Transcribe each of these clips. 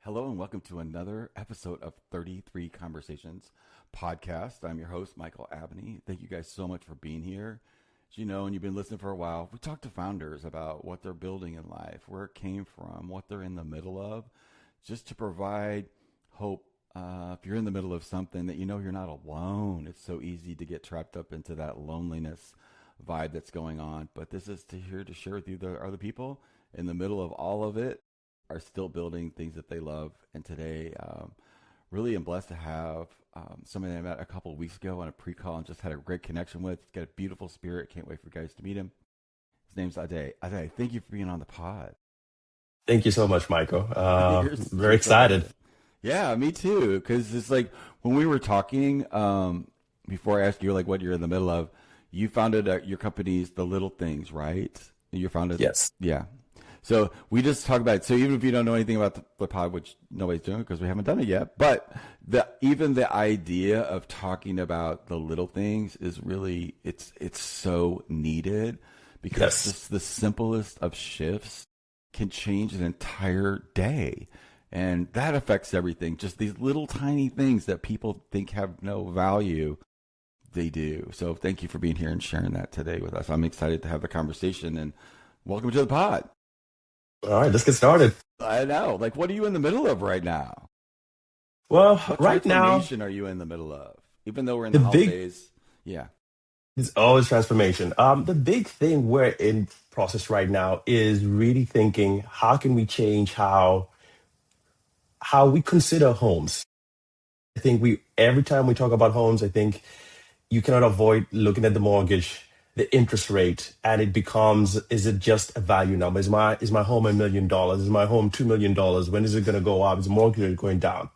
Hello and welcome to another episode of 33 Conversations podcast. I'm your host, Michael Abney. Thank you guys so much for being here. As you know, and you've been listening for a while, we talk to founders about what they're building in life, where it came from, what they're in the middle of, just to provide hope. If you're in the middle of something that you know you're not alone, it's so easy to get trapped up into that loneliness vibe that's going on. But this is here to share with you the other people in the middle of all of it are still building things that they love. And today, really am blessed to have somebody I met a couple of weeks ago on a pre-call and just had a great connection with. He's got a beautiful spirit. Can't wait for you guys to meet him. His name's Ade. Ade, thank you for being on the pod. Thank you so much, Michael. You're Very so excited. welcome. Yeah, me too. Because it's like when we were talking, before I asked you like what you're in the middle of, you founded your company's The Little Things, right? You founded, Yes. yeah. So we just talk about it. So even if you don't know anything about the pod, which nobody's doing because we haven't done it yet, but even the idea of talking about the little things is really it's so needed because Yes. just the simplest of shifts can change an entire day. And that affects everything. Just these little tiny things that people think have no value, they do. So thank you for being here and sharing that today with us. I'm excited to have the conversation and welcome to the pod. All right, let's get started. I know. Like, what are you in the middle of right now? Well, What right now, transformation are you in the middle of? Even though we're in the the big holidays. Yeah. is always transformation. The big thing we're in process right now is really thinking how can we change how we consider homes. I think we every time we talk about homes, I think you cannot avoid looking at the mortgage, the interest rate, and it becomes, is it just a value number? Is my home $1 million? Is my home $2 million? When is it going to go up? Is the mortgage rate going down?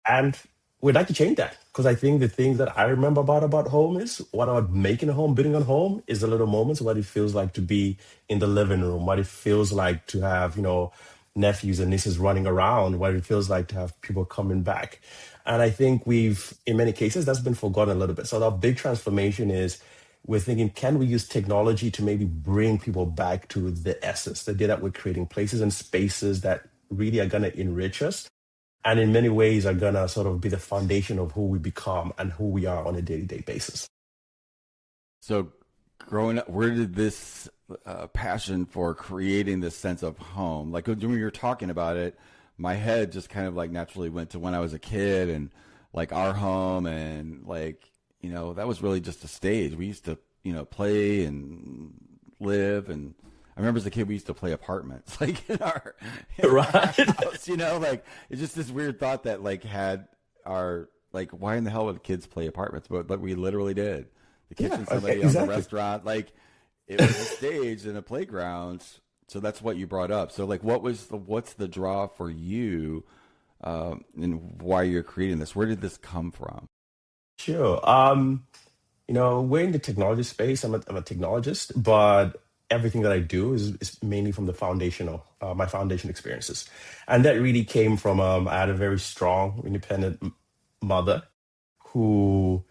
And we'd like to change that because I think the things that I remember about home is what about making a home, building a home is the little moments, what it feels like to be in the living room, what it feels like to have, nephews and nieces running around, what it feels like to have people coming back. And I think in many cases, that's been forgotten a little bit. So the big transformation is we're thinking, can we use technology to maybe bring people back to the essence, the idea that we're creating places and spaces that really are going to enrich us and in many ways are gonna sort of be the foundation of who we become and who we are on a day-to-day basis. So growing up, where did this passion for creating this sense of home? Like when you were talking about it, my head just kind of like naturally went to when I was a kid and like our home and like, that was really just a stage. We used to, play and live and I remember as a kid we used to play apartments like in our Right. house, like it's just this weird thought that like had our like why in the hell would kids play apartments? But we literally did. The Yeah, kitchen okay, somebody else, the exactly. restaurant, like it was a stage and a playground. So that's what you brought up. So like what's the draw for you and why you're creating this? Where did this come from? Sure. We're in the technology space. I'm a technologist, but everything that I do is mainly from my foundation experiences. And that really came from, I had a very strong, independent mother who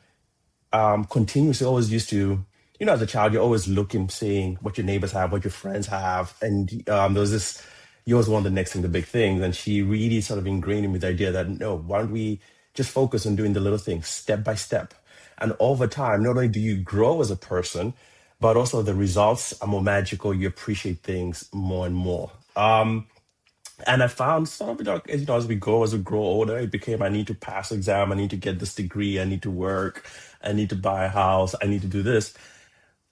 continuously always used to, as a child, you're always looking, seeing what your neighbors have, what your friends have. And there was this, you always want the next thing, the big things. And she really sort of ingrained in me the idea that, no, why don't we just focus on doing the little things step by step? And over time, not only do you grow as a person, but also the results are more magical. You appreciate things more and more. And I found sort of, as we go, as we grow older, it became I need to pass exam, I need to get this degree, I need to work, I need to buy a house, I need to do this.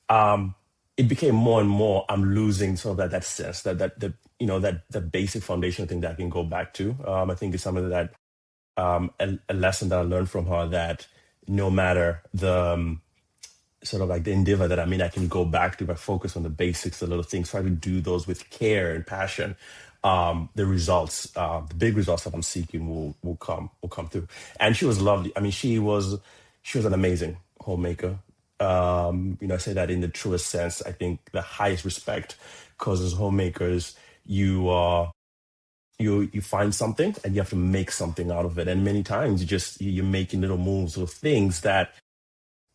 Um, it became more and more I'm losing sort of that sense that the basic foundational thing that I can go back to. I think it's something that a lesson that I learned from her that no matter the sort of like the endeavor that I can go back to if I focus on the basics, the little things, try to do those with care and passion. The results, the big results that I'm seeking will come through. And she was lovely. I mean, she was an amazing homemaker. I say that in the truest sense. I think the highest respect, because as homemakers, you find something and you have to make something out of it. And many times you're making little moves or things that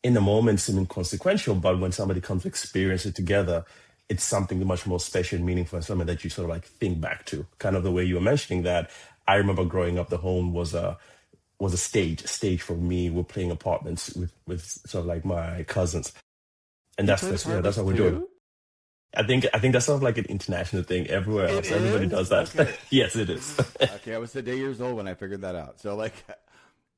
in the moment seem inconsequential, but when somebody comes to experience it together, it's something much more special and meaningful and something that you sort of like think back to. Kind of the way you were mentioning that. I remember growing up, the home was a stage for me. We're playing apartments with sort of like my cousins, and You played that's apartments what we're doing. too? I think that's sort of like an international thing everywhere It else. Everybody does is? that. Okay. Yes, it is. Okay, I was 8 years old when I figured that out. So like,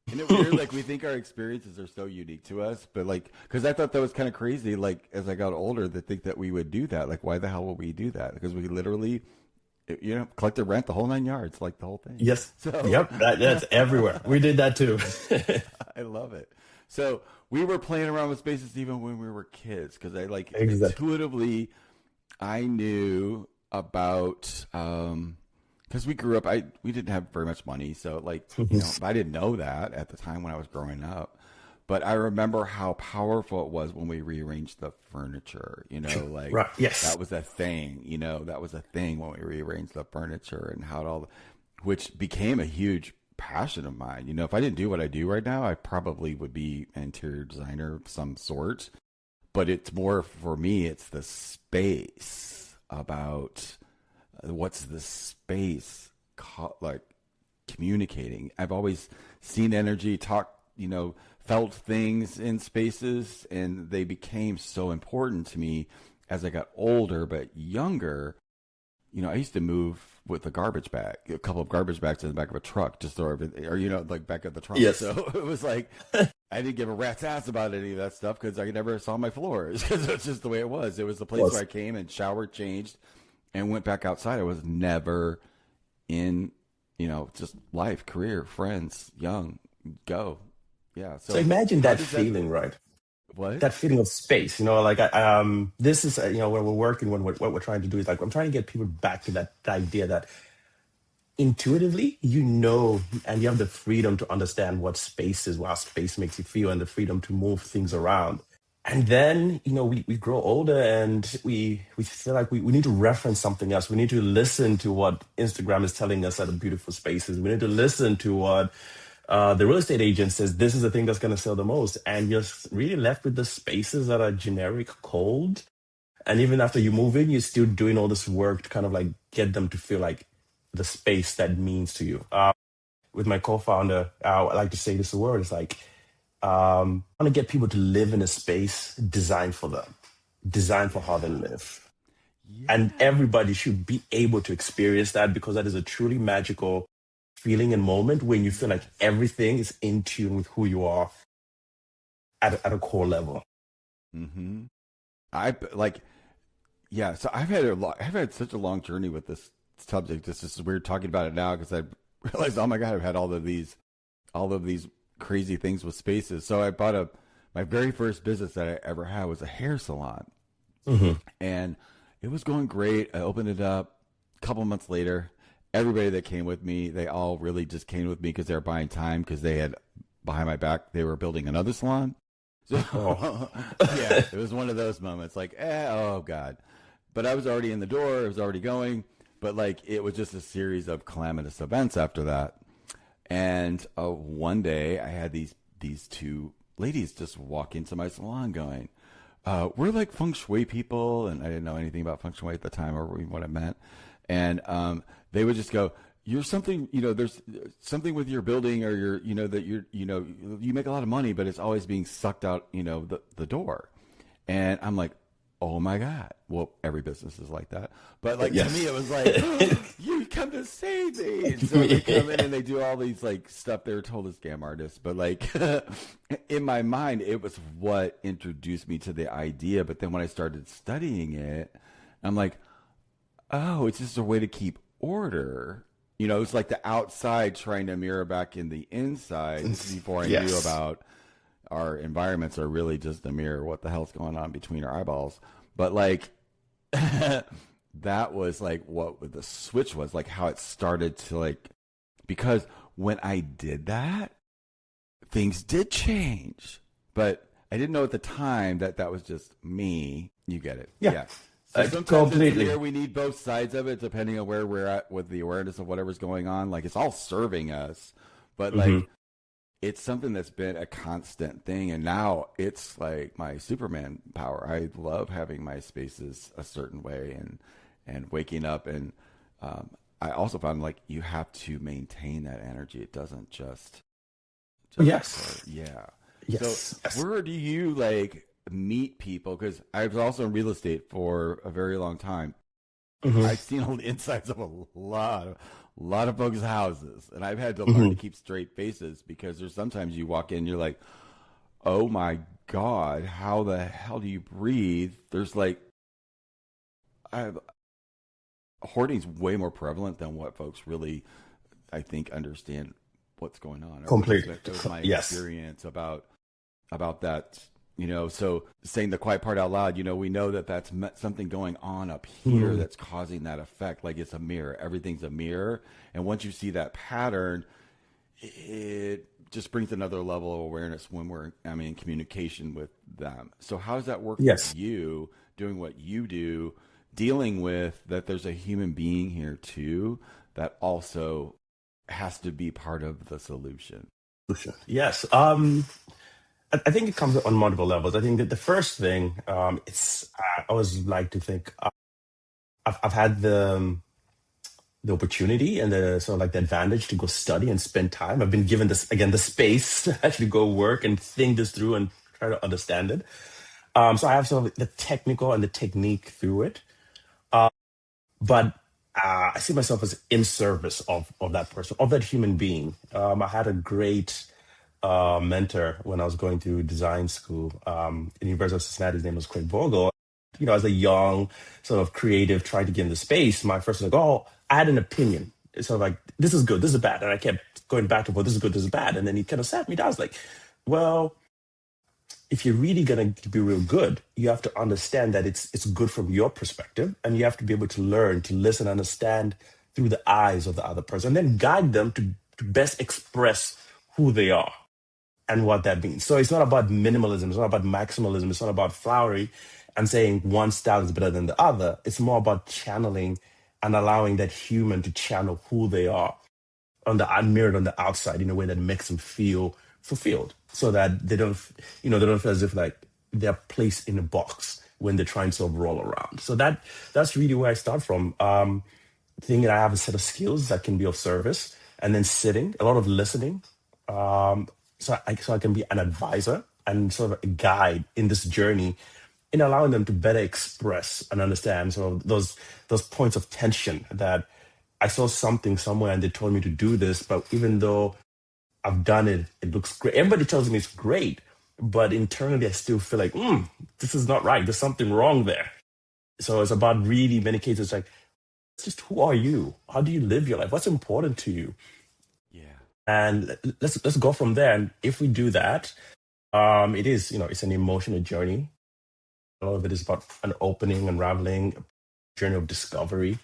isn't it weird? Like we think our experiences are so unique to us, but like, because I thought that was kind of crazy. Like as I got older, to think that we would do that. Like, why the hell would we do that? Because we literally, collected rent, the whole 9 yards, like the whole thing. Yes. So Yep. That's everywhere. We did that too. I love it. So we were playing around with spaces even when we were kids, because I like Exactly. intuitively, I knew about. Because we grew up, we didn't have very much money, so like I didn't know that at the time when I was growing up. But I remember how powerful it was when we rearranged the furniture. Like Right. Yes. that was a thing. That was a thing when we rearranged the furniture and how it all, which became a huge passion of mine. If I didn't do what I do right now, I probably would be an interior designer of some sort. But it's more for me, it's the space about what's the space like communicating. I've always seen energy, felt things in spaces, and they became so important to me as I got older. But younger, I used to move with a garbage bag, a couple of garbage bags in the back of a truck, just throw everything, or like back of the trunk. Yes. So it was like I didn't give a rat's ass about any of that stuff because I never saw my floors, because it's just the way it was. It was the place where I came and showered, changed, and went back outside. I was never in, just life, career, friends, young, go. Yeah. So imagine that feeling, right? What? That feeling of space, like this is, when we're working, what we're trying to do is like, I'm trying to get people back to that idea that intuitively, and you have the freedom to understand what space is, how space makes you feel, and the freedom to move things around. And then, we grow older and we feel like we need to reference something else. We need to listen to what Instagram is telling us are the beautiful spaces. We need to listen to what the real estate agent says, this is the thing that's going to sell the most. And you're really left with the spaces that are generic, cold. And even after you move in, you're still doing all this work to kind of like get them to feel like the space that means to you. With my co-founder, I like to say this word, it's like, I want to get people to live in a space designed for them, designed for how they live. Yeah. And everybody should be able to experience that, because that is a truly magical feeling and moment when you feel like everything is in tune with who you are at a core level. Mm-hmm. So I've had such a long journey with this subject. This is weird talking about it now, because I realized, oh my God, I've had all of these crazy things with spaces. So I bought my very first business that I ever had was a hair salon. Mm-hmm. And it was going great. I opened it up. A couple months later, everybody that came with me, they all really just came with me because they were buying time, because they had, behind my back, they were building another salon. So yeah, it was one of those moments like, oh God. But I was already in the door. It was already going. But like, it was just a series of calamitous events after that. And one day I had these two ladies just walk into my salon going, we're like feng shui people. And I didn't know anything about feng shui at the time, or what it meant. And they would just go, you're something, there's something with your building, or that you make a lot of money, but it's always being sucked out, the door. And I'm like, oh my God. Well, every business is like that. But like, Yes. to me, it was like, oh, you come to save me. And so they come in and they do all these like stuff. They were told as scam artists, but like in my mind, it was what introduced me to the idea. But then when I started studying it, I'm like, oh, it's just a way to keep order. It's like the outside trying to mirror back in the inside, before I knew about our environments are really just a mirror what the hell's going on between our eyeballs. But like that was like what the switch was, like how it started to like, because when I did that, things did change. But I didn't know at the time that was just me. You get it. Yeah. So sometimes Completely. it's here we need both sides of it, depending on where we're at with the awareness of whatever's going on. Like, it's all serving us, but like it's something that's been a constant thing, and now it's like my Superman power. I love having my spaces a certain way, and waking up, and um, I also found like you have to maintain that energy. It doesn't just occur. Yes, Yeah. So yes, yes. where do you like meet people? Because I was also in real estate for a very long time. Hmm. I've seen all the insides of a lot of folks' houses, and I've had to learn to Hmm. keep straight faces because there's sometimes you walk in, you're like, "Oh my God, how the hell do you breathe?" There's like, I, hoarding's way more prevalent than what folks really, I think, understand what's going on, or at least Completely. that was my Yes. experience about that. So saying the quiet part out loud, we know that that's something going on up here Hmm. that's causing that effect. Like it's a mirror, everything's a mirror, and once you see that pattern, it just brings another level of awareness when in communication with them. So how does that work with Yes. you doing what you do, dealing with that there's a human being here too that also has to be part of the solution? Sure. Yes. I think it comes on multiple levels. I think that the first thing, it's I always like to think I've had the opportunity and the sort of like the advantage to go study and spend time. I've been given this again the space to actually go work and think this through and try to understand it. So I have sort of the technical and the technique through it, but I see myself as in service of that person, of that human being. I had a great mentor when I was going through design school in the University of Cincinnati. His name was Craig Vogel. As a young sort of creative trying to get into space, my first was like, oh, I had an opinion. It's sort of like, this is good, this is bad. And I kept going back and forth, this is good, this is bad. And then he kind of sat me down. I was like, well, if you're really going to be real good, you have to understand that it's good from your perspective, and you have to be able to learn to listen, understand through the eyes of the other person, and then guide them to best express who they are and what that means. So it's not about minimalism, it's not about maximalism, it's not about flowery and saying one style is better than the other. It's more about channeling and allowing that human to channel who they are on the mirrored on the outside in a way that makes them feel fulfilled, so that they don't feel as if like they're placed in a box when they're trying to sort of roll around. So that's really where I start from. Thinking I have a set of skills that can be of service, and then sitting, a lot of listening, so I can be an advisor and sort of a guide in this journey, in allowing them to better express and understand sort of those points of tension that I saw something somewhere and they told me to do this, but even though I've done it, it looks great. Everybody tells me it's great, but internally I still feel like, this is not right. There's something wrong there. So it's about really many cases like, it's just who are you? How do you live your life? What's important to you? Yeah. And let's go from there. And if we do that, it is, it's an emotional journey. A lot of it is about an opening, unraveling, a journey of discovery.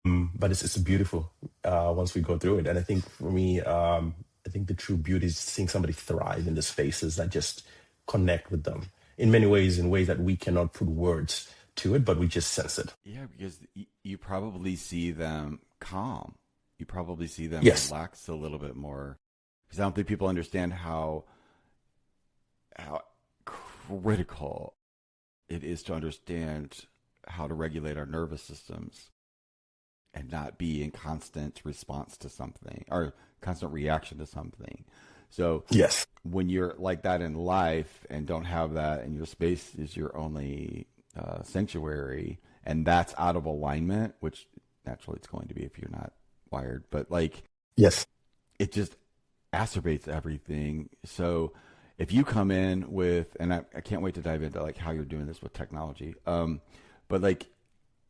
But it's beautiful once we go through it. And I think for me, I think the true beauty is seeing somebody thrive in the spaces that just connect with them in many ways, in ways that we cannot put words to it, but we just sense it. Yeah, because you probably see them calm. You probably see them Yes. relax a little bit more. Because I don't think people understand how critical it is to understand how to regulate our nervous systems and not be in constant response to something or constant reaction to something. So Yes. when you're like that in life and don't have that, and your space is your only sanctuary, and that's out of alignment, which naturally it's going to be if you're not wired, but like Yes. it just acerbates everything. So if you come in with, and I can't wait to dive into like how you're doing this with technology, but like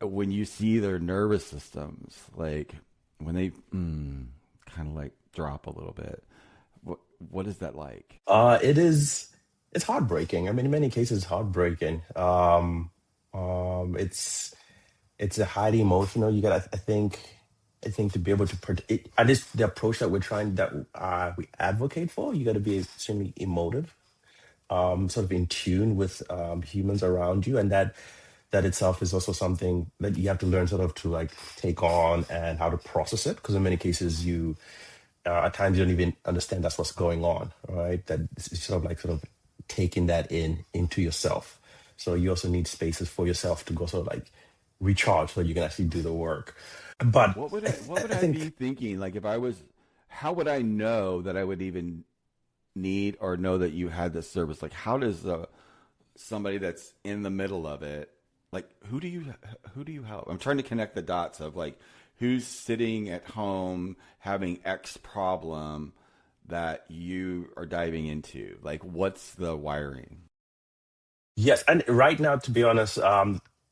when you see their nervous systems, like when they kind of like drop a little bit, what is that like? It is. It's heartbreaking. I mean, in many cases, it's heartbreaking. It's a highly emotional. You got. I think to be able to at least the approach that we're trying that we advocate for, you got to be extremely emotive, sort of in tune with humans around you, and that itself is also something that you have to learn sort of to like take on and how to process it, because in many cases At times you don't even understand that's what's going on, right? That it's sort of taking that into yourself. So you also need spaces for yourself to go sort of like recharge so you can actually do the work. But What would I I be think thinking? Like if I was, how would I know that I would even need or know that you had this service? Like how does somebody that's in the middle of it, like who do you help? I'm trying to connect the dots of like who's sitting at home having X problem that you are diving into. Like what's the wiring? yes, and right now, to be honest,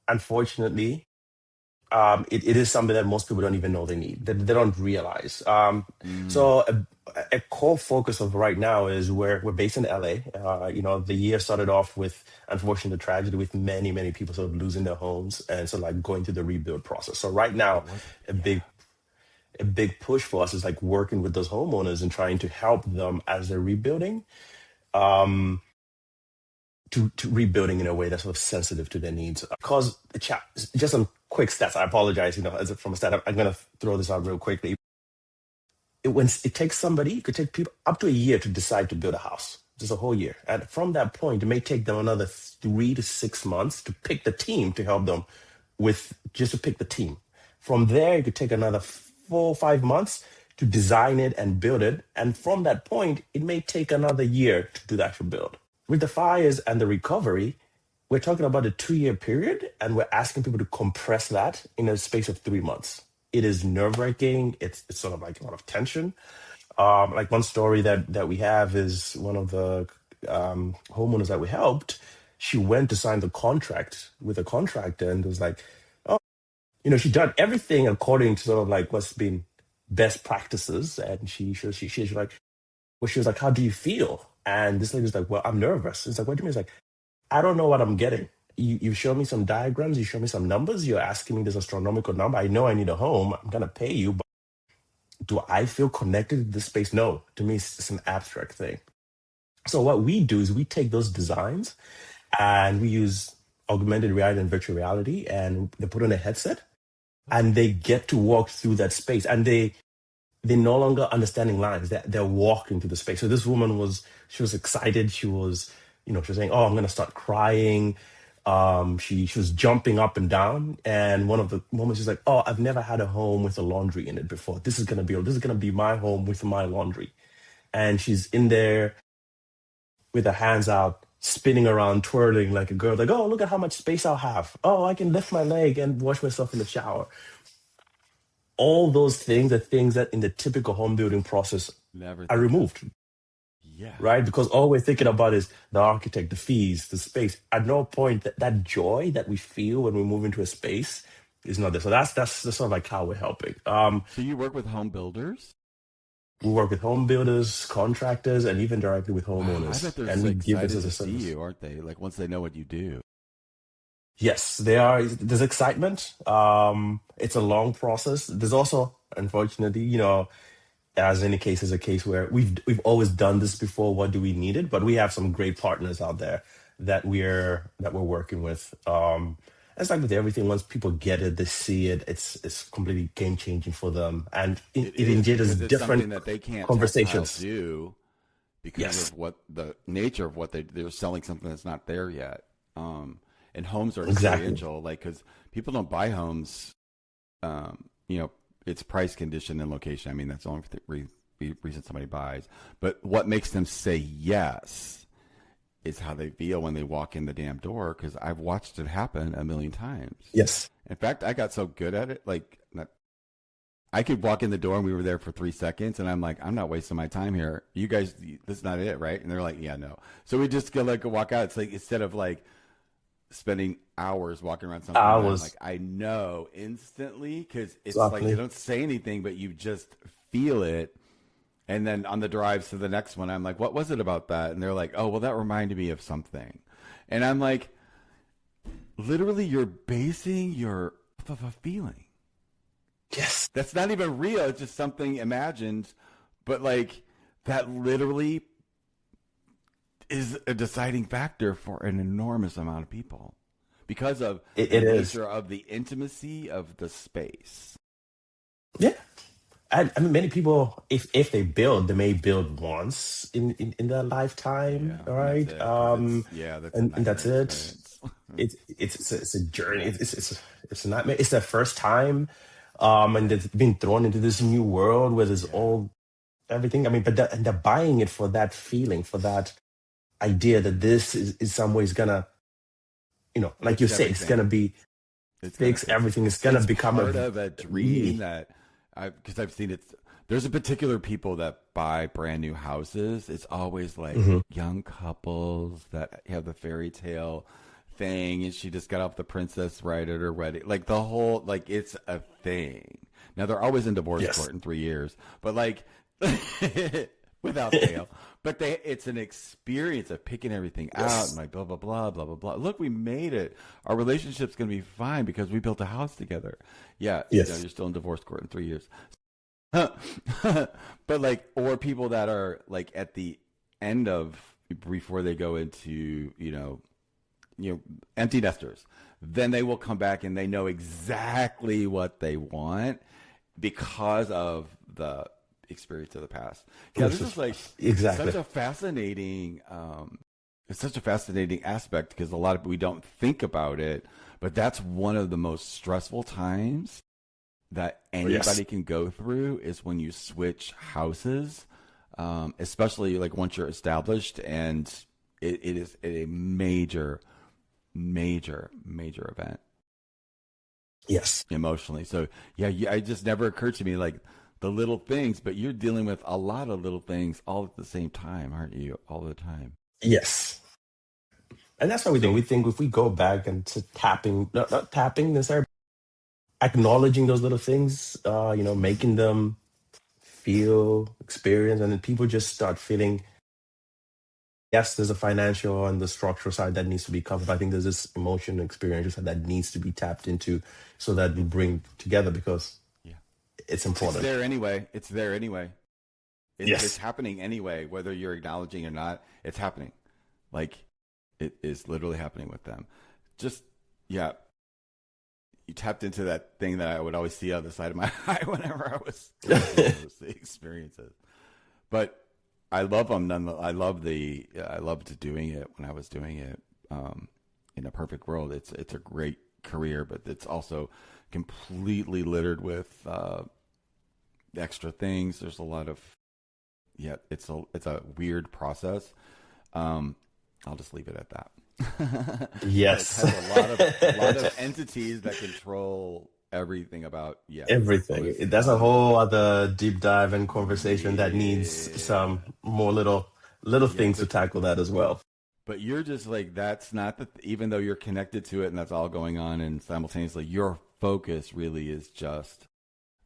unfortunately, it is something that most people don't even know they need, that they don't realize. Mm. So a core focus of right now is we're based in LA. The year started off with, unfortunately, the tragedy with many, many people sort of losing their homes and so like going through the rebuild process. So right It now, wasn't. a Yeah. big a big push for us is like working with those homeowners and trying to help them as they're rebuilding, to rebuilding in a way that's sort of sensitive to their needs. Because just some quick stats. I apologize, from a stat, I'm going to throw this out real quickly. It takes somebody, it could take people up to a year to decide to build a house, just a whole year. And from that point, it may take them another 3 to 6 months to pick the team to help them with just to pick the team. From there, it could take another 4 or 5 months to design it and build it. And from that point, it may take another year to do the actual build. With the fires and the recovery, we're talking about a 2 year period, and we're asking people to compress that in a space of 3 months. It is nerve wracking. It's sort of like a lot of tension. Like one story that we have is one of the homeowners that we helped. She went to sign the contract with a contractor, and it was like, oh, she'd done everything according to sort of like what's been best practices, and she was like, well, she was like, how do you feel? And this lady was like, well, I'm nervous. It's like, what do you mean? It's like, I don't know what I'm getting. You show me some diagrams, you show me some numbers, you're asking me this astronomical number. I know I need a home. I'm gonna pay you, but do I feel connected to this space? No. To me, it's an abstract thing. So what we do is we take those designs and we use augmented reality and virtual reality, and they put on a headset and they get to walk through that space, and they're no longer understanding lines. They're walking through the space. So this woman she was excited. She was saying, "Oh, I'm going to start crying." She was jumping up and down. And one of the moments she's like, "Oh, I've never had a home with a laundry in it before. This is going to be my home with my laundry." And she's in there with her hands out, spinning around, twirling like a girl. Like, "Oh, look at how much space I'll have. Oh, I can lift my leg and wash myself in the shower." All those things are things that in the typical home building process Never are think of. removed, Yeah. right? Because all we're thinking about is the architect, the fees, the space. At no point that joy that we feel when we move into a space is not there. So that's sort of like how we're helping. So you work with home builders? We work with home builders, contractors, and even directly with Wow, I homeowners, bet they're and so we give this excited as a to see service. you, aren't they? Like once they know what you do. Yes, they are. There's excitement. It's a long process. There's also, unfortunately, as any case is a case where we've always done this before. What do we need it? But we have some great partners out there that we're working with. It's like with everything. Once people get it, they see it. It's completely game changing for them, and It it is engages because it's something different that they can't tactile conversations. do because Yes, of what the nature of what they're selling something that's not there yet. And homes are exactly. experiential, like because people don't buy homes. You know, it's price, condition, and location. I mean, that's the only reason somebody buys. But what makes them say yes is how they feel when they walk in the damn door. Because I've watched it happen a million times. Yes, In fact, I got so good at it, like not, I could walk in the door and we were there for 3 seconds, and I'm like, I'm not wasting my time here. You guys, this is not it, right? And they're like, yeah, no. So we just go like walk out. It's like instead of like spending hours walking around something I that I'm like, was I know instantly because it's like they exactly. don't say anything, but you just feel it. And then on the drives to the next one, I'm like, what was it about that? And they're like, oh, well, that reminded me of something. And I'm like, literally, you're basing your of a feeling. Yes, That's not even real. It's just something imagined, but like that literally is a deciding factor for an enormous amount of people because of it the is. nature of the intimacy of the space. Yeah. And I mean, many people, if they build, they may build once in their lifetime, Yeah, and that's right? it. Because it's yeah, that's a And that's nightmare it. experience. It's a journey. Yeah, It's a nightmare. It's their first time, and yeah, they've been thrown into this new world where there's yeah. all everything. I mean, but and they're buying it for that feeling, for that idea that this is some ways gonna, like you Fix say, it's gonna everything. be It's gonna fix fix it. everything. It's gonna It's become a part of a dream really that because I've seen it. There's a particular people that buy brand new houses. It's always like Mhm. young couples that have the fairy tale thing, and she just got off the Princess Bride at her wedding. Like the whole, like it's a thing. Now they're always in divorce yes, court in 3 years, but like without fail. But it's an experience of picking everything out and yes, like blah blah blah blah blah blah. Look, we made it. Our relationship's gonna be fine because we built a house together. Yeah, yes, you're still in divorce court in 3 years. But like, or people that are like at the end of before they go into empty nesters, then they will come back and they know exactly what they want because of the experience of the past. Yeah, which this is is like exactly such a fascinating it's such a fascinating aspect because a lot of we don't think about it, but that's one of the most stressful times that yes, anybody can go through is when you switch houses, especially like once you're established, and it is a major event yes, emotionally. So yeah, it just never occurred to me like the little things, but you're dealing with a lot of little things all at the same time, aren't you? All the time. yes. And that's what we think. So We think if we go back and to tapping, not tapping necessarily, acknowledging those little things, making them feel, experience, and then people just start feeling. Yes, there's a financial and the structural side that needs to be covered. But I think there's this emotion and experiential side that needs to be tapped into so that we it's bring together because yeah, it's it's important. there anyway. It's there anyway. It's Yes, happening anyway, whether you're acknowledging or not. It's happening. Like it is literally happening with them. Just yeah, you tapped into that thing that I would always see on the side of my eye whenever I was going through those experiences. But I love them. I loved doing it when I was doing it. In a perfect world, it's a great career, but it's also completely littered with extra things. There's a lot of yeah. It's a weird process. Um, I'll just leave it at that. It yes, has a lot of entities that control everything about yeah. everything. Always That's a whole other deep dive and conversation that needs yeah. some more little Yeah, things to tackle that as well. but you're just like that's not even though you're connected to it and that's all going on and simultaneously your focus really is just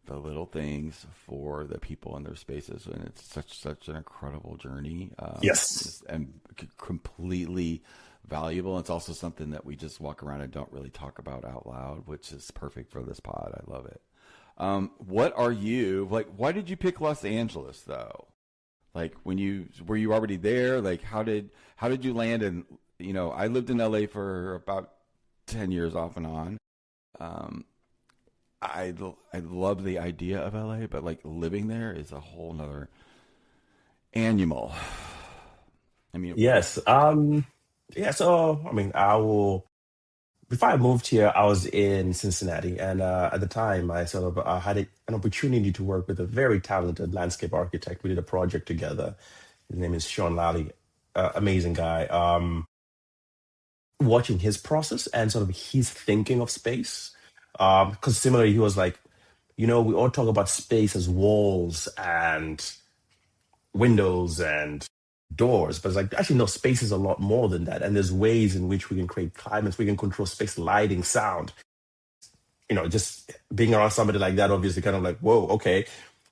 the little things for the people in their spaces and it's such an incredible journey Yes. and completely valuable. It's also something that we just walk around and don't really talk about out loud, which is perfect for this pod. I love it. What are you like? Why did you pick Los Angeles though? Like when you were you already there? Like how did you land? And I lived in LA for about 10 years off and on. Um, I love the idea of LA, but like living there is a whole nother animal. I mean, Yes. Yeah, so I mean, I will before I moved here, I was in Cincinnati, and at the time, I sort of had an opportunity to work with a very talented landscape architect. We did a project together. His name is Sean Lally, amazing guy. Watching his process and sort of his thinking of space, because similarly, he was like, we all talk about space as walls and windows and doors, but it's like actually no, space is a lot more than that. And there's ways in which we can create climates, we can control space, lighting, sound. Just being around somebody like that, obviously, kind of like, whoa, okay,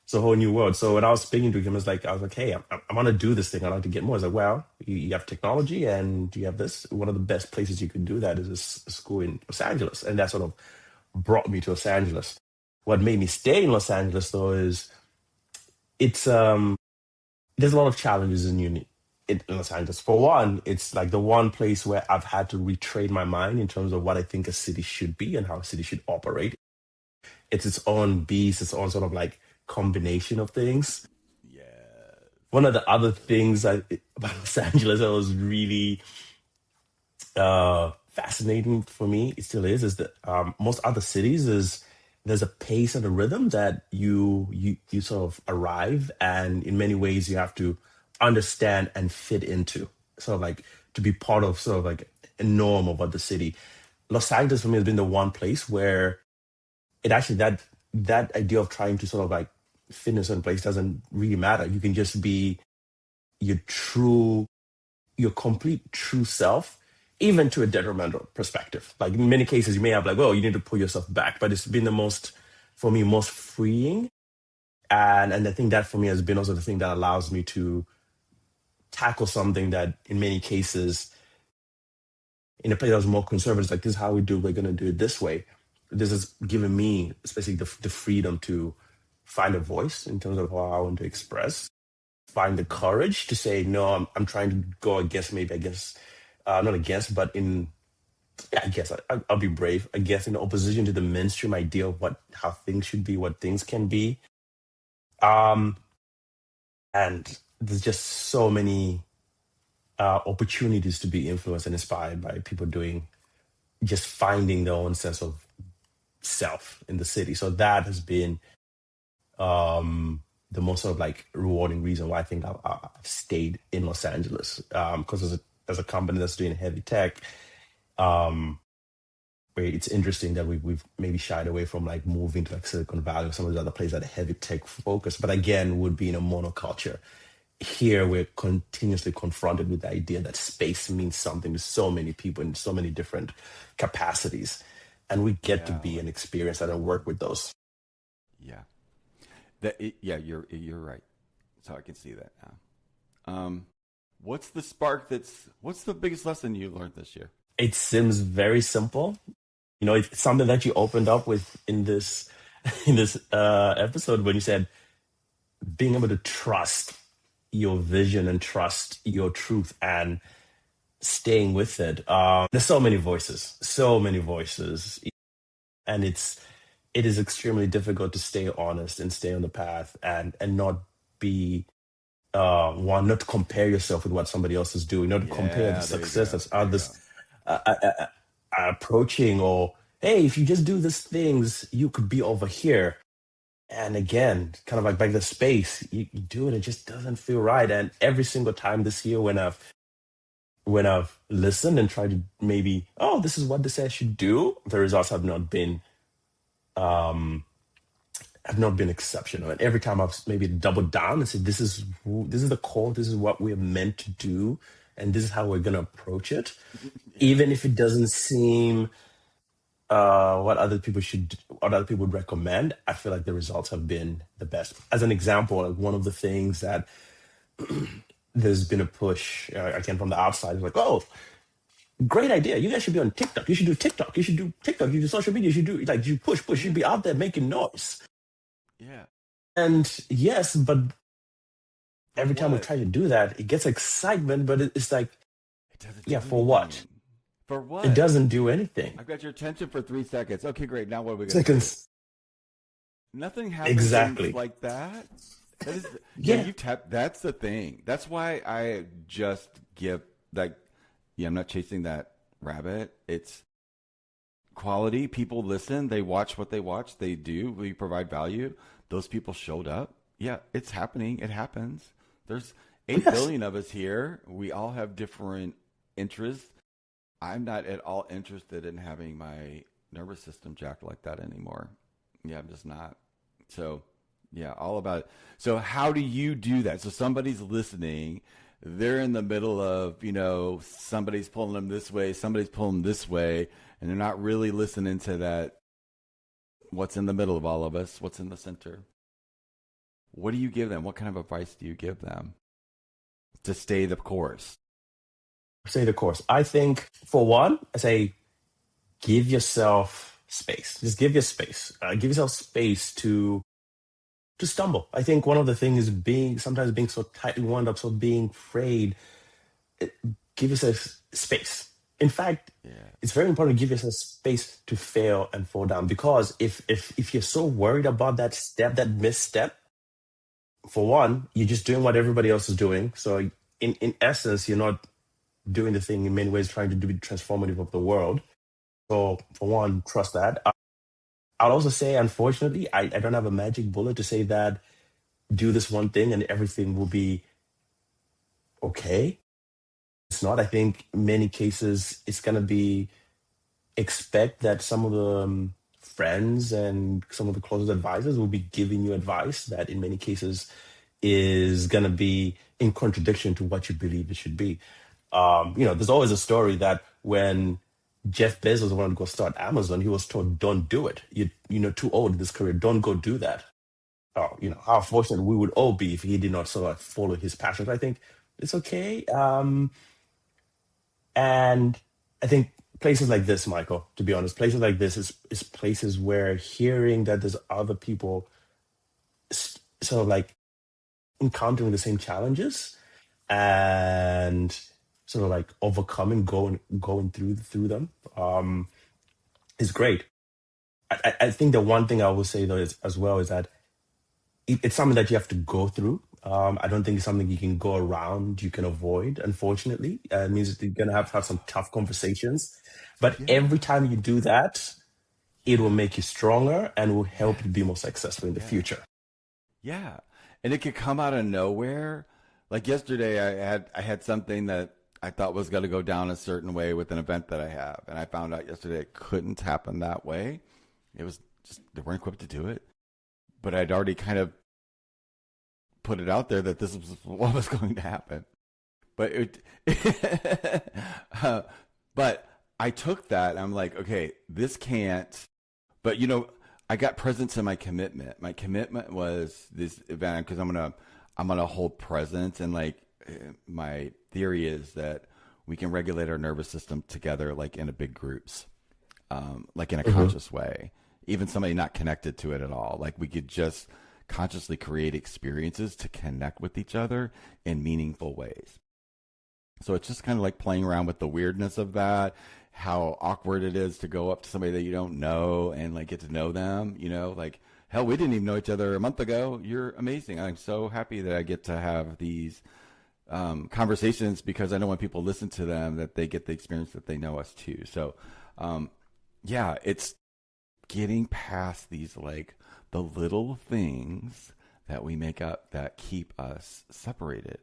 it's a whole new world. So when I was speaking to him, I was like, hey, I'm gonna do this thing. I like to get more. He's like, well, you have technology and you have this. One of the best places you can do that is this school in Los Angeles, and that sort of brought me to Los Angeles. What made me stay in Los Angeles though is it's there's a lot of challenges in Los Angeles. For one, it's like the one place where I've had to retrain my mind in terms of what I think a city should be and how a city should operate. It's its own beast, its own sort of like combination of things. Yes. One of the other things about Los Angeles that was really fascinating for me, it still is that most other cities is there's a pace and a rhythm that you sort of arrive, and in many ways you have to understand and fit into, sort of like to be part of sort of like a norm of what the city. Los Angeles for me has been the one place where it actually that idea of trying to sort of like fit in a certain place doesn't really matter. You can just be your true your complete true self, even to a detrimental perspective. Like in many cases, you may have like, well, you need to pull yourself back, but it's been the most, for me, most freeing. And I think that for me has been also the thing that allows me to tackle something that in many cases, in a place that was more conservative, like this is how we do, we're going to do it this way. This has given me, especially the freedom to find a voice in terms of how I want to express, find the courage to say no. I'm trying to go against, maybe against, not against, but in, yeah, I guess I'll be brave, I guess, in opposition to the mainstream idea of what how things should be, what things can be. um and there's just so many opportunities to be influenced and inspired by people doing, just finding their own sense of self in the city. So that has been the most sort of like rewarding reason why I think I've stayed in Los Angeles, because as a company that's doing heavy tech, where it's interesting that we've maybe shied away from like moving to like Silicon Valley or some of the other places that are heavy tech focused, but again, would be in a monoculture. Here, we're continuously confronted with the idea that space means something to so many people in so many different capacities, and we get to Yeah. be an experience that and work with those. Yeah. Yeah, you're right. So I can see that now. What's the spark what's the biggest lesson you learned this year? It seems very simple. It's something that you opened up with in this in this episode when you said being able to trust your vision and trust your truth and staying with it. There's so many voices, and it is extremely difficult to stay honest and stay on the path and not be not to compare yourself with what somebody else is doing, not to compare the Yeah, there you success go. that There you others go. are approaching, or hey, if you just do these things, you could be over here. And again, kind of like back to space, you do it, it just doesn't feel right. And every single time this year when I've listened and tried to maybe, oh, this is what this I should do, the results um have not been exceptional. And every time I've maybe doubled down and said, this is the core, this is what we're meant to do, and this is how we're gonna approach it. Yeah. Even if it doesn't seem what other people would recommend, I feel like the results have been the best. As an example, like one of the things that there's been a push, again from the outside, is like, oh, great idea. You guys should be on TikTok. You should do TikTok. You should do TikTok. You do social media. You should do like you push. You should Yeah. be out there making noise. Yeah. And yes, but For every time we what? try to do that, it gets excitement, but it's like, It doesn't yeah, do for what? anything. For It what? doesn't do anything. I've got your attention for 3 seconds. Okay, great. Now what are we gonna do? Seconds. Nothing happens in Exactly. like that. That is, yeah. Yeah. You tap. That's the thing. That's why I just give like, yeah. I'm not chasing that rabbit. It's quality. People listen. They watch what they watch. They do. We provide value. Those people showed up. Yeah, it's happening. It happens. There's 8 billion Yes. of us here. We all have different interests. I'm not at all interested in having my nervous system jacked like that anymore. Yeah, I'm just not. So, yeah, all about it. So, how do you do that? So, somebody's listening. They're in the middle of, somebody's pulling them this way, somebody's pulling them this way, and they're not really listening to that. What's in the middle of all of us? What's in the center? What do you give them? What kind of advice do you give them to stay the course? Say the course. I think for one, I say give yourself space. Just give your space. Give yourself space to stumble. I think one of the things is being so tightly wound up, so being afraid. Give yourself space. In fact, Yeah. it's very important to give yourself space to fail and fall down, because if you're so worried about that step, that misstep, for one, you're just doing what everybody else is doing. So in essence, you're not doing the thing in many ways, trying to do the transformative of the world. So for one, trust that. I'll also say, unfortunately, I don't have a magic bullet to say that do this one thing and everything will be okay. It's not. I think in many cases it's gonna be, expect that some of the friends and some of the closest advisors will be giving you advice that in many cases is going to be in contradiction to what you believe it should be. There's always a story that when Jeff Bezos wanted to go start Amazon, he was told, "Don't do it. Too old in this career. Don't go do that." Oh, how fortunate we would all be if he did not sort of follow his passions. I think it's okay. And I think places like this, Michael, to be honest, places like this is places where hearing that there's other people sort of like encountering the same challenges and sort of like overcoming, going through them, is great. I think the one thing I will say though is as well is that it's something that you have to go through. I don't think it's something you can go around, you can avoid, unfortunately. It means that you're going to have some tough conversations. But every Yeah. time you do that, it will make you stronger and will help you be Yes. more successful in the Yeah. future. Yeah. And it could come out of nowhere. Like yesterday I had something that I thought was going to go down a certain way with an event that I have, and I found out yesterday it couldn't happen that way. It was just they weren't equipped to do it. But I'd already kind of put it out there that this was what was going to happen. But uh, but I took that and I'm like, okay, this can't. But I got presence in my commitment. My commitment was this event because I'm gonna hold presence, and like my theory is that we can regulate our nervous system together, like in a big groups, like in a Hmm. conscious way. Even somebody not connected to it at all, like we could just consciously create experiences to connect with each other in meaningful ways. So it's just kind of like playing around with the weirdness of that, how awkward it is to go up to somebody that you don't know and like get to know them, like hell, we didn't even know each other a month ago. You're amazing. I'm so happy that I get to have these conversations because I know when people listen to them that they get the experience that they know us too. So, yeah, it's getting past these like the little things that we make up that keep us separated.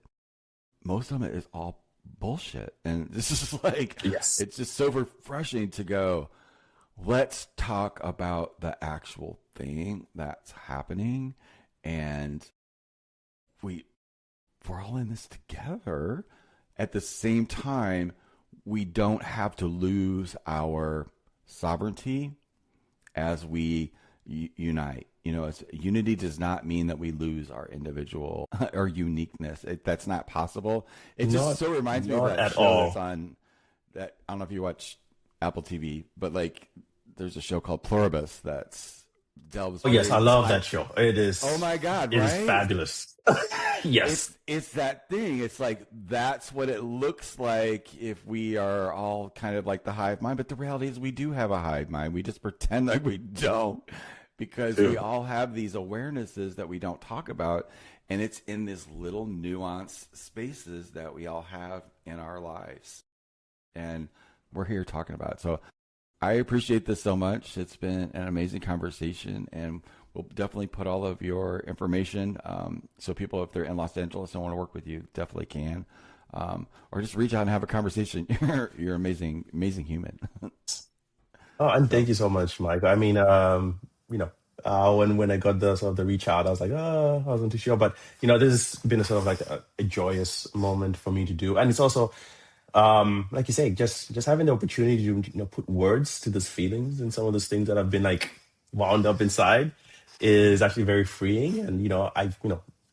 Most of it is all bullshit. And this is like, Yes. it's just so refreshing to go, let's talk about the actual thing that's happening. And we, we're all in this together. At the same time, we don't have to lose our sovereignty as we unite. Unity does not mean that we lose our individual or uniqueness. That's not possible. It just Not so reminds me of not that at show that's all. on that. I don't know if you watch Apple TV, but like there's a show called Pluribus that's delves Oh yes, very I love time. that show. It Oh is my God, it is right? fabulous. Yes. It's that thing. It's like that's what it looks like if we are all kind of like the hive mind. But the reality is we do have a hive mind. We just pretend like we don't because we True. all have these awarenesses that we don't talk about. And it's in these little nuanced spaces that we all have in our lives. And we're here talking about it. So I appreciate this so much. It's been an amazing conversation, and we'll definitely put all of your information so people, if they're in Los Angeles and want to work with you, definitely can. Or just reach out and have a conversation. You're amazing, amazing human. Oh, and So thank you so much, Mike. I mean, when I got the sort of the reach out, I was like, oh, I wasn't too sure, but this has been a sort of like a joyous moment for me to do, and it's also, like you say, just having the opportunity to put words to these feelings and some of those things that have been like wound up inside is actually very freeing, and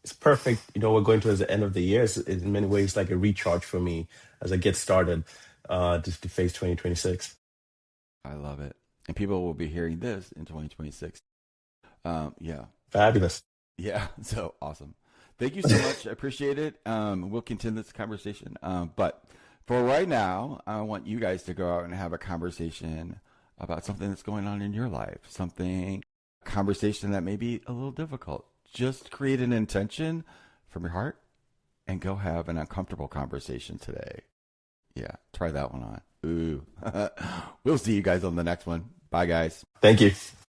it's perfect. We're going towards the end of the year. It's in many ways like a recharge for me as I get started, to face 2026. I love it. And people will be hearing this in 2026. Yeah. Fabulous. Yeah. So awesome. Thank you so much. I appreciate it. We'll continue this conversation. But For right now, I want you guys to go out and have a conversation about something that's going on in your life, conversation that may be a little difficult. Just create an intention from your heart and go have an uncomfortable conversation today. Yeah, try that one on. Ooh. We'll see you guys on the next one. Bye, guys. Thank you.